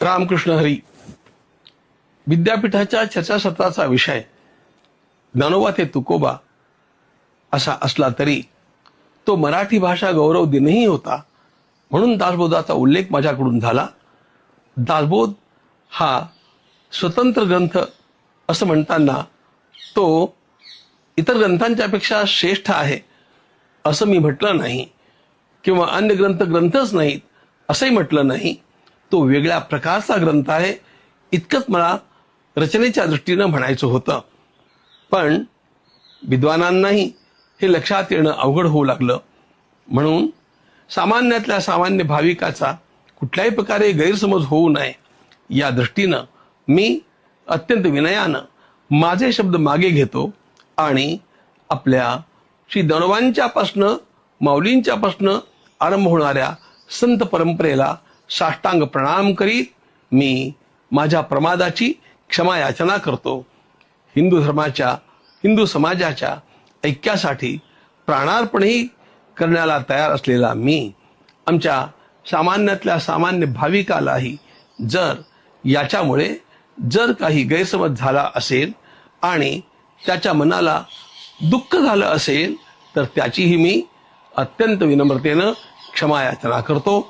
रामकृष्ण हरी. विद्यापीठाच्या चर्चासत्राचा विषय ज्ञानोबा ते तुकोबा असा असला तरी तो मराठी भाषा गौरव दिनही होता, म्हणून दासबोधाचा उल्लेख माझ्याकडून झाला. दासबोध हा स्वतंत्र ग्रंथ असं म्हणताना तो इतर ग्रंथांच्या पेक्षा श्रेष्ठ आहे असं मी म्हटलं नाही, किंवा अन्य ग्रंथच नाहीत असंही म्हटलं नाही. तो वेगळ्या प्रकारचा ग्रंथ आहे इतकंच मला रचनेच्या दृष्टीनं म्हणायचं होतं. पण विद्वानांनाही हे लक्षात येणं अवघड होऊ लागलं. म्हणून सामान्यातल्या सामान्य भाविकाचा कुठल्याही प्रकारे गैरसमज होऊ नये या दृष्टीनं मी अत्यंत विनयानं माझे शब्द मागे घेतो आणि आपल्या श्री ज्ञानोबांच्यापासनं माऊलींच्यापासनं आरंभ होणाऱ्या संत परंपरेला साष्टांग प्रणाम करीत मी माझ्या प्रमादाची क्षमा याचना करतो. हिंदू धर्माच्या, हिंदू समाजाच्या ऐक्यासाठी प्राणार्पणही करण्याला तयार असलेला मी आमच्या सामान्यातल्या सामान्य भाविकालाही जर याच्यामुळे काही गैरसमज झाला असेल आणि त्याच्या मनाला दुःख झालं असेल तर त्याचीही मी अत्यंत विनम्रतेनं क्षमा याचना करतो.